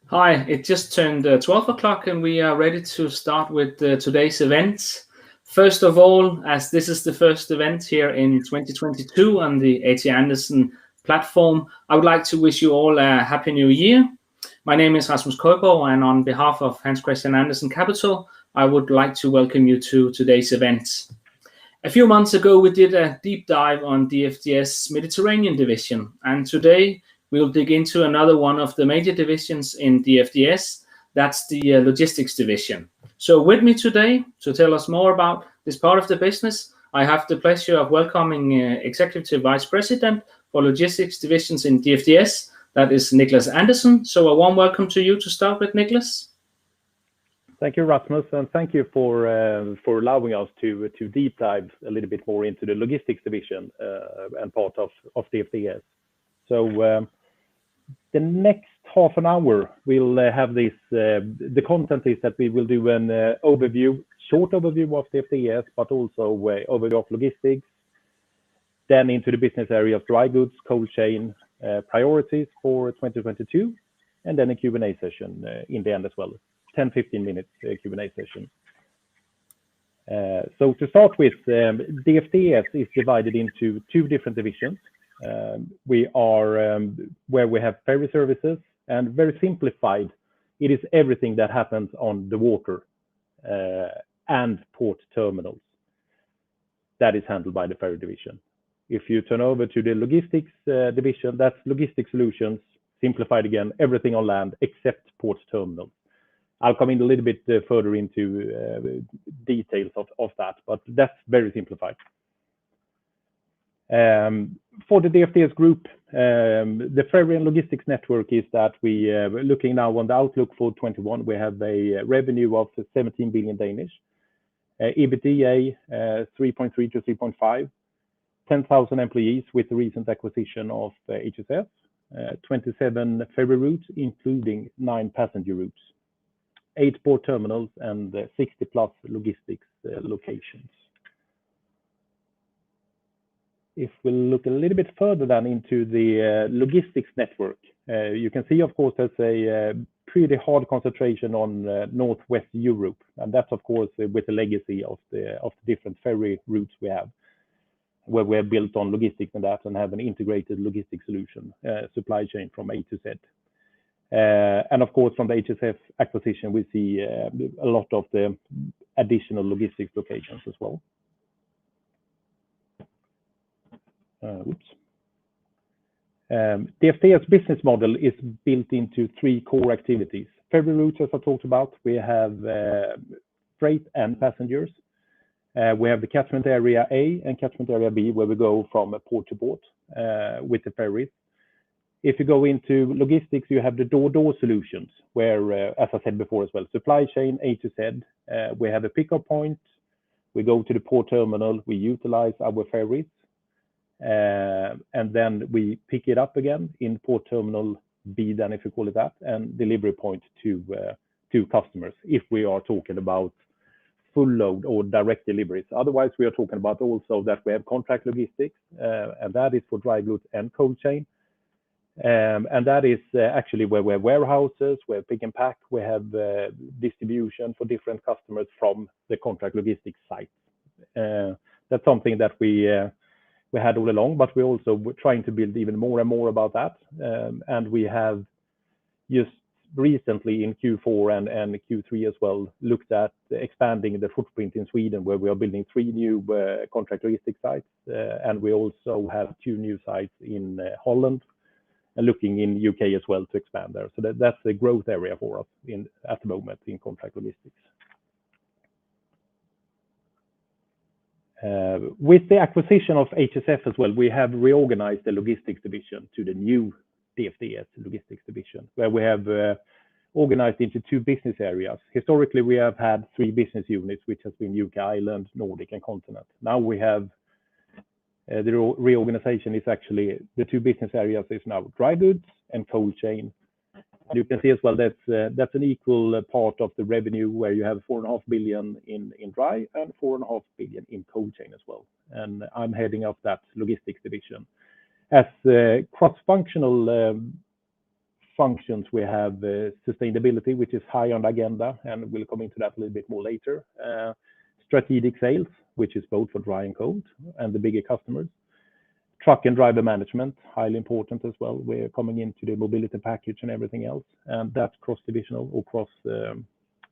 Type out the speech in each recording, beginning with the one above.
Hi, it just turned 12 o'clock and we are ready to start with today's event. First of all, as this is the first event here in 2022 on the HC Andersen platform, I would like to wish you all a happy new year. My name is Rasmus Køjborg, and on behalf of HC Andersen Capital, I would like to welcome you to today's event. A few months ago, we did a deep dive on DFDS Mediterranean division, and today we'll dig into another one of the major divisions in DFDS, that's the logistics division. So with me today to tell us more about this part of the business, I have the pleasure of welcoming Executive Vice President for Logistics Divisions in DFDS, that is Niklas Andersen. So a warm welcome to you to start with, Niklas. Thank you, Rasmus, and thank you for allowing us to deep dive a little bit more into the logistics division and part of DFDS. So the next half an hour, we'll have this. The content is that we will do an short overview of DFDS, but also overview of logistics, then into the business area of dry goods, cold chain, priorities for 2022, and then a Q&A session in the end as well. 10-15 minutes Q&A session. So to start with, DFDS is divided into two different divisions. We are where we have ferry services, and very simplified, it is everything that happens on the water and port terminals. That is handled by the ferry division. If you turn over to the logistics division, that's logistics solutions, simplified again, everything on land except port terminals. I'll come in a little bit further into details of that, but that's very simplified. For the DFDS group, the ferry and logistics network is that we looking now on the outlook for 21. We have a revenue of 17 billion Danish, EBITDA 3.3 to 3.5, 10,000 employees with the recent acquisition of HSF, 27 ferry routes, including 9 passenger routes, 8 port terminals, and 60 plus logistics locations. If we look a little bit further then into the logistics network, you can see, of course, there's a pretty hard concentration on Northwest Europe, and that's, of course, with the legacy of the different ferry routes we have, where we're built on logistics and that, and have an integrated logistics solution, supply chain from A to Z. And of course, from the HSF acquisition, we see a lot of the additional logistics locations as well. DFDS business model is built into 3 core activities. Ferry routes, as I talked about, we have freight and passengers. We have the catchment area A and catchment area B, where we go from port to port with the ferries. If you go into logistics, you have the door-to-door solutions, where, as I said before as well, supply chain A to Z. We have a pickup point. We go to the port terminal. We utilize our ferries. And then we pick it up again in port terminal B, then if you call it that, and delivery point to customers, if we are talking about full load or direct deliveries. Otherwise, we are talking about also that we have contract logistics, and that is for dry goods and cold chain. And that is actually where we have warehouses, we have pick and pack, we have distribution for different customers from the contract logistics site. That's something that we had all along, but we're also trying to build even more and more about that. And we have just recently in Q4 and Q3 as well looked at expanding the footprint in Sweden, where we are building 3 new contract logistics sites, and we also have 2 new sites in Holland, and looking in UK as well to expand there. So that's a growth area for us at the moment in contract logistics. With the acquisition of HSF as well, we have reorganized the logistics division to the new DFDS logistics division, where we have organized into 2 business areas. Historically, we have had 3 business units, which has been UK, Ireland, Nordic, and Continent. Now we have the reorganization is actually the 2 business areas is now dry goods and cold chain. You can see as well that's an equal part of the revenue, where you have 4.5 billion in dry and 4.5 billion in cold chain as well. And I'm heading up that logistics division. As cross-functional functions, we have sustainability, which is high on the agenda, and we'll come into that a little bit more later. Strategic sales, which is both for dry and cold, and the bigger customers. Truck and driver management, highly important as well. We're coming into the mobility package and everything else, and that's cross-divisional or cross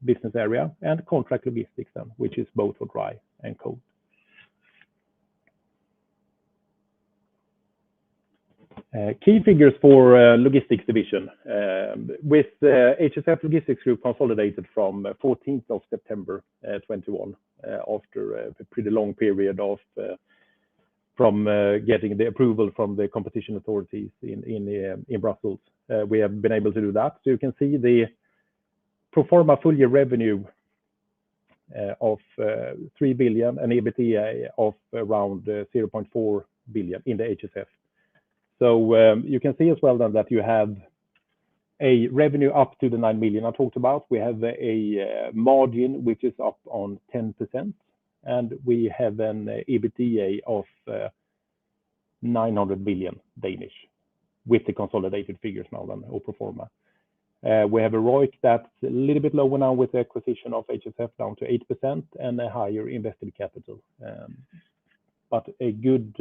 business area. And contract logistics then, which is both for dry and cold. Key figures for logistics division. With HSF Logistics Group consolidated from 14th of September 21, after a pretty long period of from getting the approval from the competition authorities in Brussels. We have been able to do that. So you can see the pro forma full year revenue of 3 billion and EBITDA of around 0.4 billion in the HSF. So you can see as well then that you have a revenue up to the 9 million I talked about. We have a margin which is up on 10%, and we have an EBITDA of 900 million Danish with the consolidated figures now then, or pro forma. We have a ROIC that's a little bit lower now with the acquisition of HSF, down to 8%, and a higher invested capital. But a good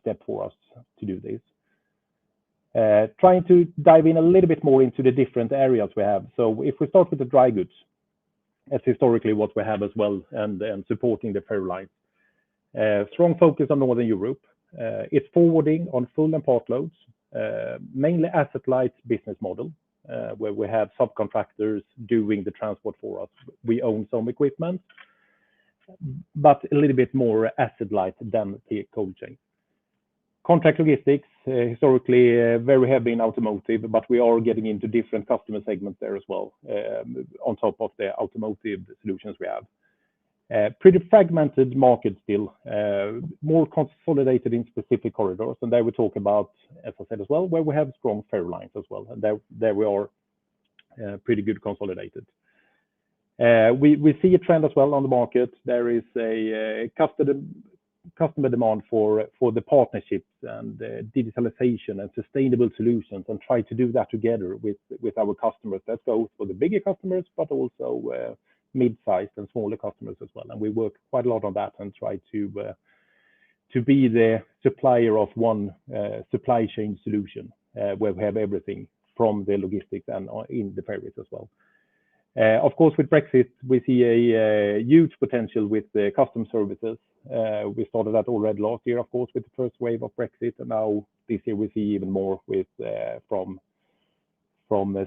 step for us to do this. Trying to dive in a little bit more into the different areas we have. So if we start with the dry goods, that's historically what we have as well, and supporting the ferry lines. Strong focus on Northern Europe. It's forwarding on full and part loads, mainly asset-light business model, where we have subcontractors doing the transport for us. We own some equipment, but a little bit more asset-light than the cold chain. Contract logistics, historically very heavy in automotive, but we are getting into different customer segments there as well, on top of the automotive solutions we have. Pretty fragmented market still, more consolidated in specific corridors. And there we talk about, as I said as well, where we have strong ferry lines as well. And there we are pretty good consolidated. We see a trend as well on the market. There is a customer demand for the partnerships and digitalization and sustainable solutions, and try to do that together with our customers. That goes for the bigger customers, but also mid-sized and smaller customers as well. And we work quite a lot on that and try to be the supplier of one supply chain solution, where we have everything from the logistics and in the ferries as well. Of course, with Brexit, we see a huge potential with the custom services. We started that already last year, of course, with the first wave of Brexit, and now this year we see even more with from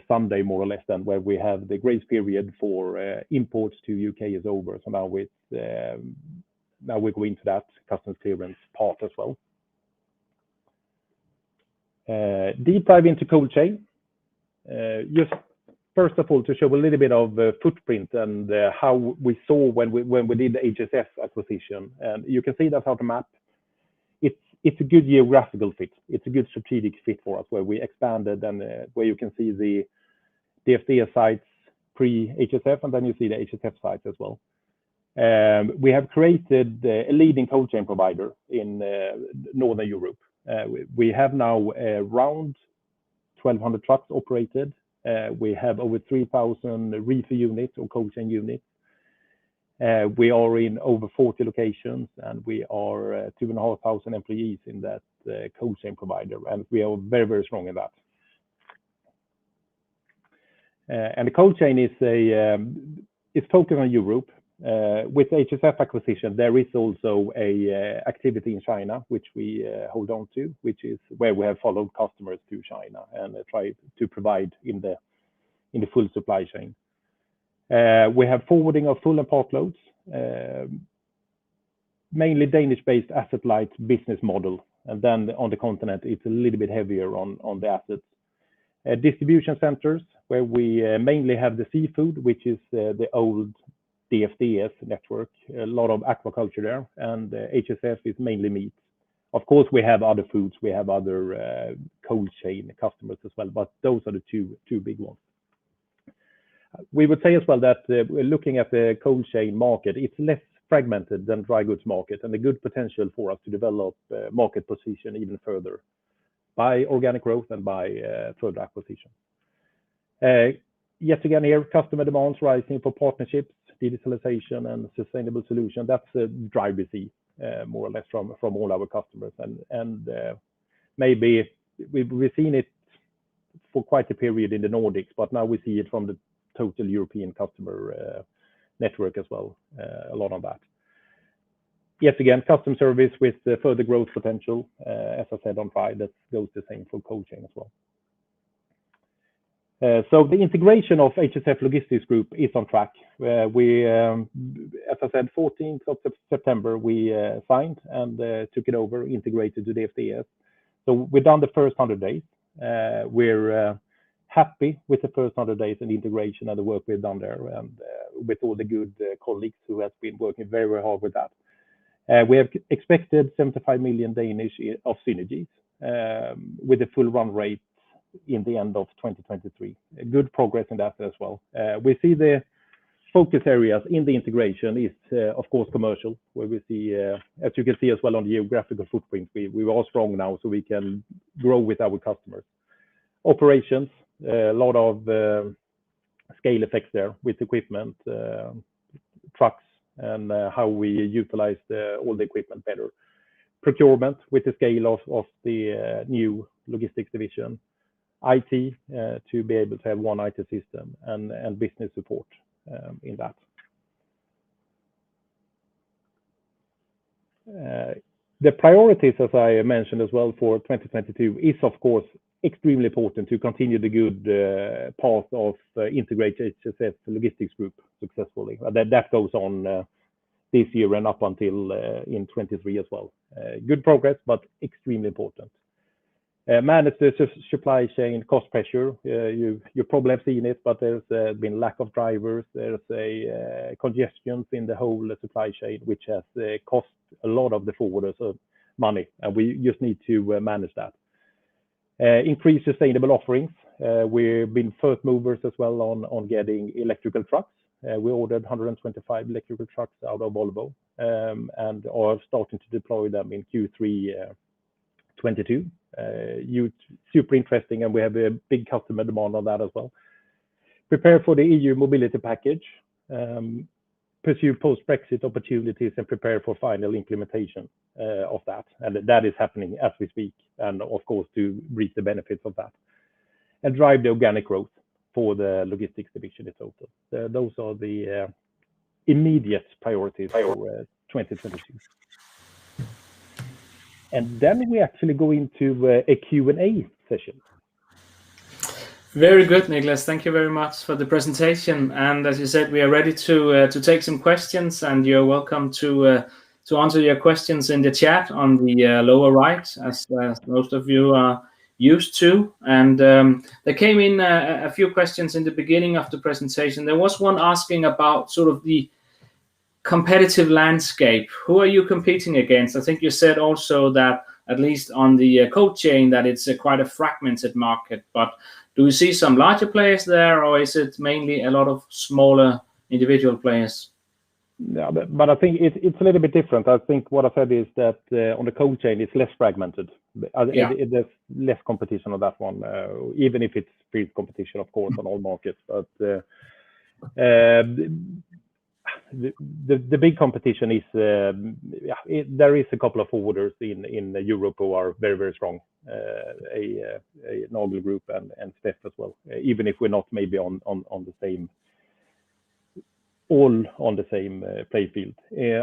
Sunday, more or less, than where we have the grace period for imports to UK is over. So now we go into that customs clearance part as well. Deep dive into cold chain. Just first of all, to show a little bit of footprint and how we saw when we did the HSF acquisition. And you can see that on the map. It's a good geographical fit. It's a good strategic fit for us, where we expanded and where you can see the DFDS sites pre-HSF, and then you see the HSF sites as well. We have created a leading cold chain provider in Northern Europe. We have now around 1,200 trucks operated. We have over 3,000 reefer units or cold chain units. We are in over 40 locations, and we are 2,500 employees in that cold chain provider, and we are very, very strong in that. And the cold chain is it's focused on Europe. With HSF acquisition, there is also a activity in China, which we hold on to, which is where we have followed customers to China and try to provide in the full supply chain. We have forwarding of full and part loads, mainly Danish-based asset-light business model. And then on the continent, it's a little bit heavier on the assets. Distribution centers, where we mainly have the seafood, which is the old DFDS network, a lot of aquaculture there, and HSF is mainly meat. Of course, we have other foods, we have other cold chain customers as well, but those are the two big ones. We would say as well that looking at the cold chain market, it's less fragmented than dry goods market, and a good potential for us to develop market position even further by organic growth and by further acquisition. Yet again here, customer demands rising for partnerships, digitalization, and sustainable solution. That's a drive we see more or less from all our customers. And maybe we've seen it for quite a period in the Nordics, but now we see it from the total European customer network as well, a lot on that. Yet again, custom service with further growth potential. As I said on Friday, that goes the same for coaching as well. So the integration of HSF Logistics Group is on track. We, as I said, 14th of September, we signed and took it over, integrated to DFDS. So we've done the first 100 days. We're happy with the first 100 days and integration and the work we've done there, and with all the good colleagues who have been working very, very hard with that. We have expected 75 million of synergies with a full run rate in the end of 2023. Good progress in that as well. We see the focus areas in the integration is, of course, commercial, where we see, as you can see as well on the geographical footprint, we are strong now, so we can grow with our customers. Operations, a lot of scale effects there with equipment, trucks, and how we utilize all the equipment better. Procurement with the scale of the new logistics division. IT, to be able to have one IT system, and business support in that. The priorities, as I mentioned as well, for 2022 is, of course, extremely important to continue the good path of integrate HSF Logistics Group successfully. That goes on this year and up until in 23 as well. Good progress, but extremely important. Manage the supply chain cost pressure. You probably have seen it, but there's been lack of drivers. There's a congestion in the whole supply chain, which has cost a lot of the forwarders money, and we just need to manage that. Increase sustainable offerings. We've been first movers as well on getting electrical trucks. We ordered 125 electrical trucks out of Volvo, and are starting to deploy them in Q3 22. Super interesting, and we have a big customer demand on that as well. Prepare for the EU mobility package. Pursue post-Brexit opportunities and prepare for final implementation of that. And that is happening as we speak, and of course to reap the benefits of that. And drive the organic growth for the logistics division in total. Those are the immediate priorities for 2022. And then we actually go into a Q&A session. Very good, Niklas. Thank you very much for the presentation. And as you said, we are ready to take some questions, and you're welcome to answer your questions in the chat on the lower right, as most of you are used to. And there came in a few questions in the beginning of the presentation. There was one asking about sort of the competitive landscape. Who are you competing against? I think you said also that, at least on the code chain, that it's quite a fragmented market, but do you see some larger players there, or is it mainly a lot of smaller individual players? Yeah, but I think it's a little bit different. I think what I said is that on the code chain, it's less fragmented. There's less competition on that one, even if it's free competition, of course, on all markets. But the big competition is there is a couple of forwarders in Europe who are very, very strong, a Nagel Group and Steph as well, even if we're not maybe on the same play field.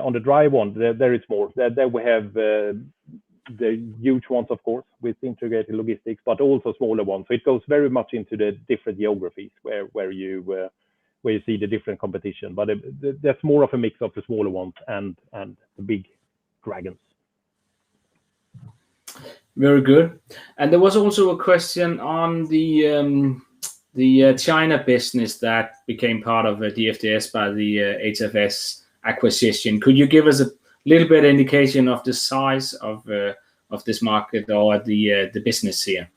On the dry one, there is more. There we have the huge ones, of course, with integrated logistics, but also smaller ones. So it goes very much into the different geographies where you see the different competition. But there's more of a mix of the smaller ones and the big dragons. Very good. And there was also a question on the China business that became part of DFDS by the HFS acquisition. Could you give us a little bit of indication of the size of this market or the business here?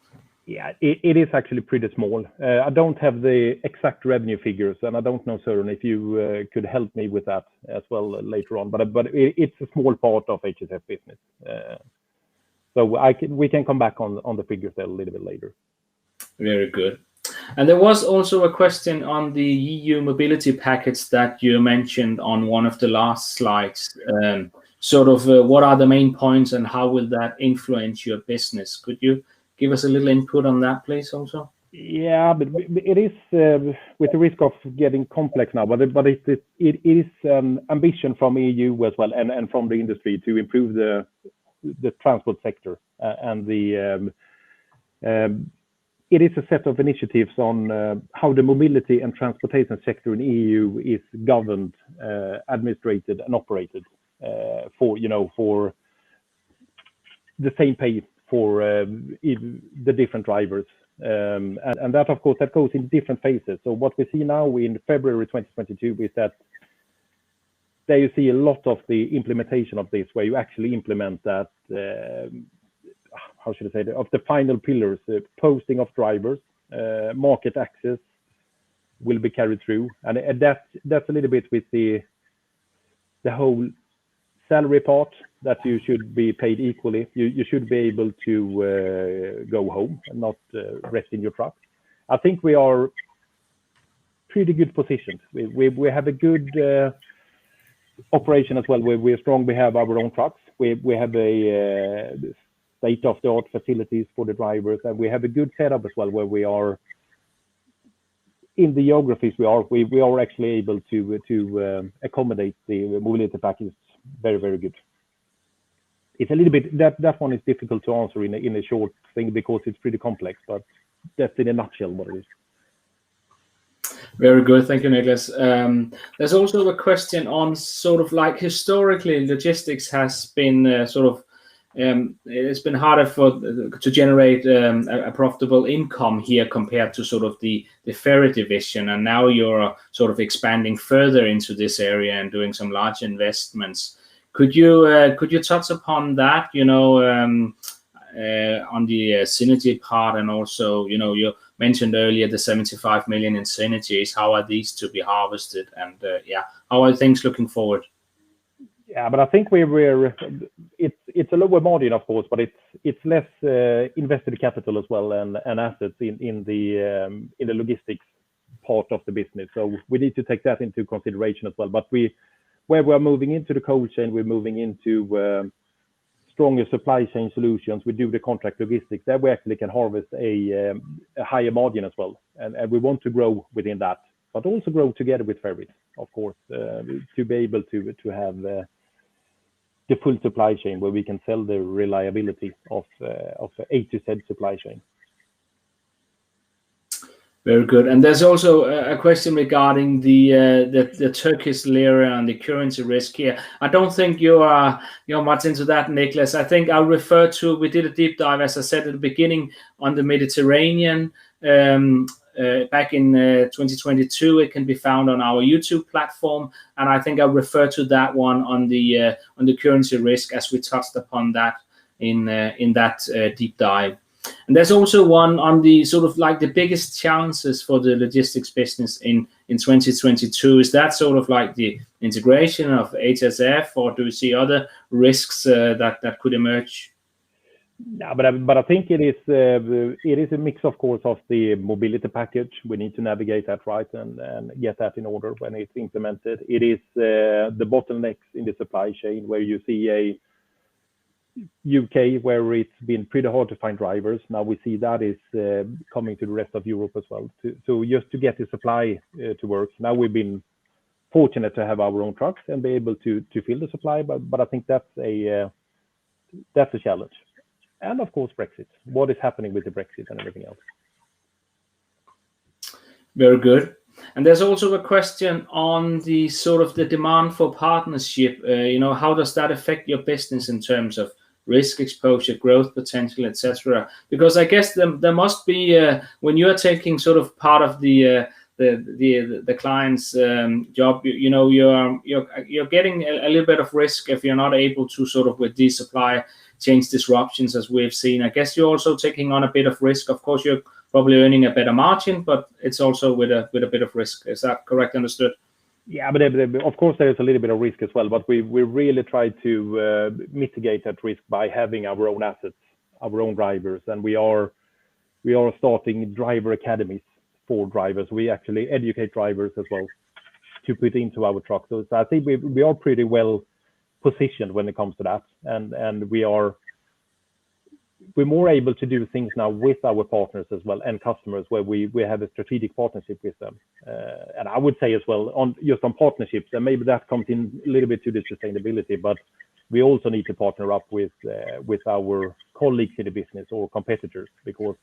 Yeah, it is actually pretty small. I don't have the exact revenue figures, and I don't know, Søren, if you could help me with that as well later on. But it's a small part of HSF business. So we can come back on the figures there a little bit later. Very good. And there was also a question on the EU mobility package that you mentioned on one of the last slides. What are the main points and how will that influence your business? Could you give us a little input on that, please, also? Yeah, but it is with the risk of getting complex now, but it is ambition from EU as well and from the industry to improve the transport sector and it is a set of initiatives on how the mobility and transportation sector in EU is governed, administrated, and operated for the same pay for the different drivers. And that, of course, that goes in different phases. So what we see now in February 2022 is that there you see a lot of the implementation of this, where you actually implement that, how should I say, of the final pillars, posting of drivers, market access will be carried through. And that's a little bit with the whole salary part, that you should be paid equally. You should be able to go home and not rest in your truck. I think we are pretty good positioned. We have a good operation as well. We're strong. We have our own trucks. We have a state-of-the-art facilities for the drivers, and we have a good setup as well, where we are in the geographies we are actually able to accommodate the mobility package very, very good. It's a little bit that one is difficult to answer in a short thing because it's pretty complex, but that's in a nutshell what it is. Very good, thank you, Niklas. There's also a question on historically logistics has been it's been harder to generate a profitable income here compared to the ferry division, and now you're expanding further into this area and doing some large investments. Could you touch upon that, on the synergy part, and also, you mentioned earlier the 75 million in synergies. How are these to be harvested, and how are things looking forward? Yeah, but I think it's a lower margin, of course, but it's less invested capital as well and assets in the logistics part of the business. So we need to take that into consideration as well. But where we're moving into the cold chain, we're moving into stronger supply chain solutions. We do the contract logistics. There we actually can harvest a higher margin as well, and we want to grow within that, but also grow together with ferries, of course, to be able to have the full supply chain where we can sell the reliability of A to Z supply chain. Very good. And there's also a question regarding the Turkish lira and the currency risk here. I don't think you're much into that, Niklas. I think I'll refer to, we did a deep dive, as I said at the beginning, on the Mediterranean back in 2022. It can be found on our YouTube platform, and I think I'll refer to that one on the currency risk, as we touched upon that in that deep dive. And there's also one on the the biggest challenges for the logistics business in 2022. Is that the integration of HSF, or do you see other risks that could emerge? Yeah, but I think it is a mix, of course, of the mobility package. We need to navigate that right and get that in order when it's implemented. It is the bottlenecks in the supply chain, where you see a UK where it's been pretty hard to find drivers. Now we see that is coming to the rest of Europe as well. So just to get the supply to work. Now we've been fortunate to have our own trucks and be able to fill the supply, but I think that's a challenge. And of course, Brexit. What is happening with the Brexit and everything else? Very good. And there's also a question on the the demand for partnership. How does that affect your business in terms of risk exposure, growth potential, etc.? Because I guess there must be when you are taking part of the client's job, you're getting a little bit of risk if you're not able to with these supply change disruptions, as we've seen. I guess you're also taking on a bit of risk. Of course, you're probably earning a better margin, but it's also with a bit of risk. Is that correct understood? Yeah, but of course there is a little bit of risk as well. But we really try to mitigate that risk by having our own assets, our own drivers, and we are starting driver academies for drivers. We actually educate drivers as well to put into our truck. So I think we are pretty well positioned when it comes to that, and we're more able to do things now with our partners as well and customers where we have a strategic partnership with them. And I would say as well on partnerships, and maybe that comes in a little bit to the sustainability, but we also need to partner up with our colleagues in the business or competitors, because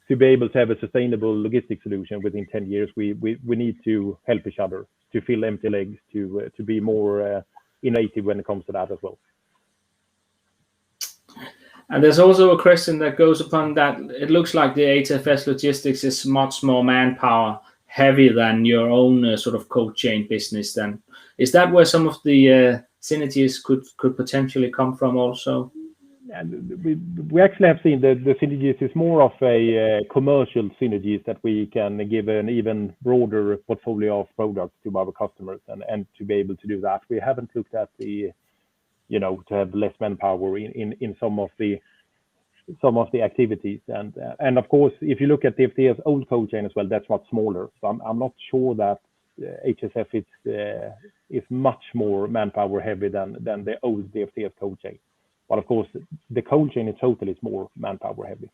to be able to have a sustainable logistics solution within 10 years, we need to help each other to fill empty legs, to be more innovative when it comes to that as well. And there's also a question that goes upon that. It looks like the HFS logistics is much more manpower heavy than your own sort of cold chain business. Then is that where some of the synergies could potentially come from also? And we actually have seen the synergies is more of a commercial synergies that we can give an even broader portfolio of products to our customers, and to be able to do that. We haven't looked at the, to have less manpower in some of the activities, and of course, if you look at DFDS old cold chain as well, that's much smaller. So I'm not sure that HSF is much more manpower heavy than the old DFDS cold chain. But of course, the cold chain in total is more manpower heavy.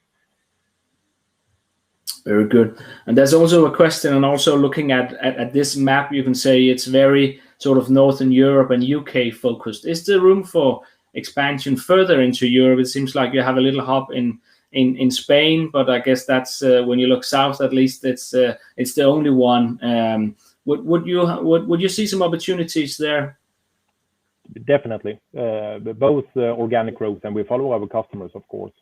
Very good. And there's also a question, and also looking at this map, you can say it's very sort of Northern Europe and UK focused. Is there room for expansion further into Europe? It seems like you have a little hub in Spain, but I guess that's when you look south, at least it's the only one. Would you see some opportunities there? Definitely, both organic growth, and we follow our customers, of course.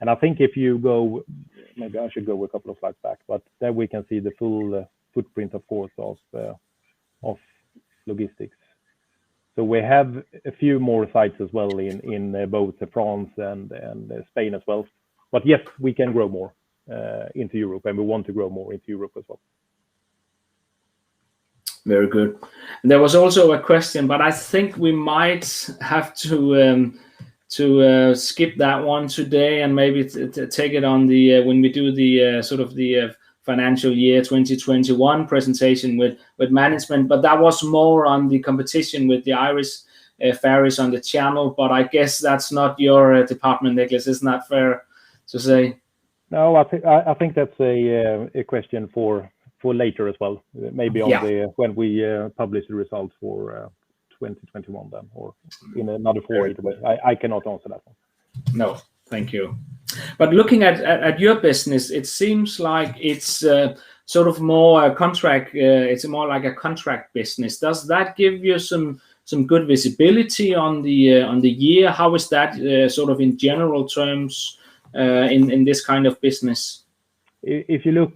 And I think if you go, maybe I should go a couple of slides back, but there we can see the full footprint, of course, of logistics. So we have a few more sites as well in both France and Spain as well. But yes, we can grow more into Europe, and we want to grow more into Europe as well. Very good. And there was also a question, but I think we might have to skip that one today, and maybe take it on the when we do the sort of the financial year 2021 presentation with management. But that was more on the competition with the Irish ferries on the channel. But I guess that's not your department, Niklas. Isn't that fair to say? No, I think that's a question for later as well, maybe on when we publish the results for 2021 then, or in another forum. I cannot answer that one. No, thank you. But looking at your business, it seems like it's sort of more contract. It's more like a contract business. Does that give you some good visibility on the year? How is that sort of in general terms in this kind of business? If you look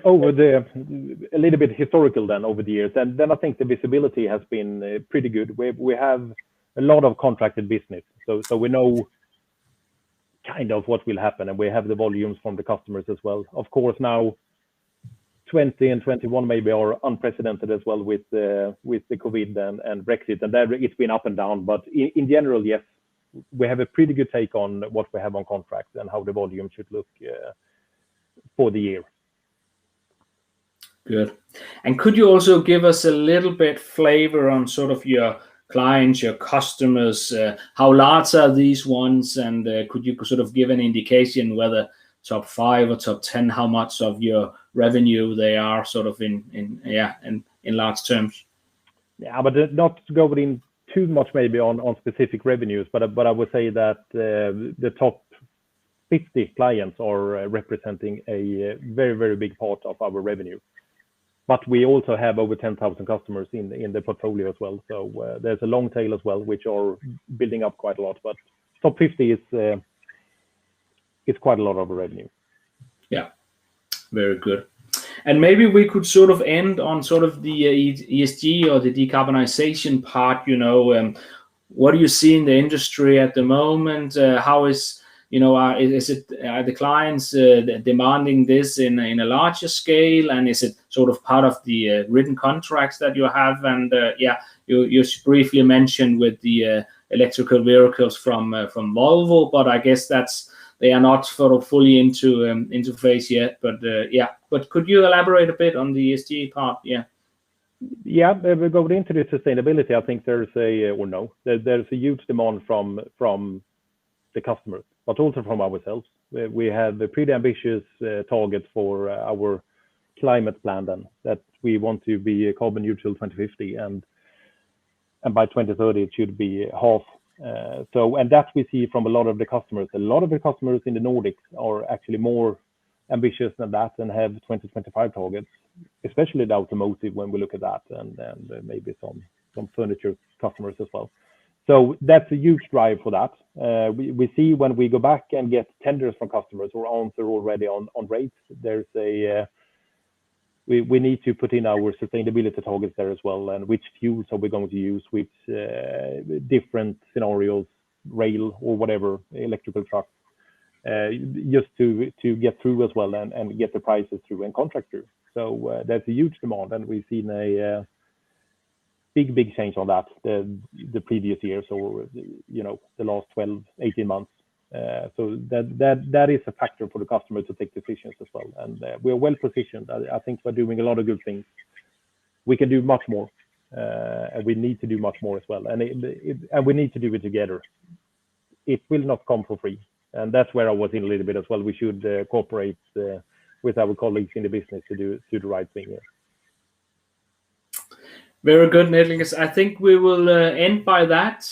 over a little bit historical then over the years, then I think the visibility has been pretty good. We have a lot of contracted business, so we know kind of what will happen, and we have the volumes from the customers as well. Of course, now 20 and 21 maybe are unprecedented as well with the COVID and Brexit, and there it's been up and down. But in general, yes, we have a pretty good take on what we have on contract and how the volume should look for the year. Good. And could you also give us a little bit flavor on sort of your clients, your customers? How large are these ones? And could you sort of give an indication whether top 5 or top 10, how much of your revenue they are sort of in large terms? Yeah, but not going in too much maybe on specific revenues, but I would say that the top 50 clients are representing a very, very big part of our revenue. But we also have over 10,000 customers in the portfolio as well. So there's a long tail as well, which are building up quite a lot. But top 50 is quite a lot of revenue. Yeah, very good. And maybe we could sort of end on sort of the ESG or the decarbonization part. What do you see in the industry at the moment? How is are the clients demanding this in a larger scale, and is it sort of part of the written contracts that you have? And you briefly mentioned with the electrical vehicles from Volvo, but I guess that's they are not sort of fully into phase yet. But yeah, but could you elaborate a bit on the ESG part? Yeah. Yeah, going into the sustainability, I think there's a huge demand from the customers, but also from ourselves. We have a pretty ambitious target for our climate plan then, that we want to be carbon neutral 2050, and by 2030 it should be half. And that we see from a lot of the customers. A lot of the customers in the Nordics are actually more ambitious than that and have 2025 targets, especially the automotive when we look at that, and maybe some furniture customers as well. So that's a huge drive for that. We see when we go back and get tenders from customers or answer already on rates, there's we need to put in our sustainability targets there as well, and which fuels are we going to use, which different scenarios, rail or whatever, electrical trucks, just to get through as well and get the prices through and contract through. So that's a huge demand, and we've seen a big change on that the previous years, or the last 12-18 months. So that is a factor for the customer to take decisions as well, and we are well positioned. I think we're doing a lot of good things. We can do much more, and we need to do much more as well, and we need to do it together. It will not come for free, and that's where I was in a little bit as well. We should cooperate with our colleagues in the business to do the right thing here. Very good, Nicholas. I think we will end by that.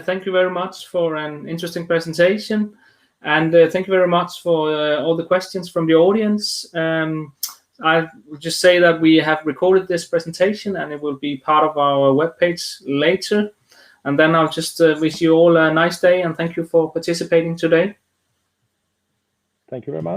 Thank you very much for an interesting presentation, and thank you very much for all the questions from the audience. I will just say that we have recorded this presentation, and it will be part of our webpage later. And then I'll just wish you all a nice day, and thank you for participating today. Thank you very much.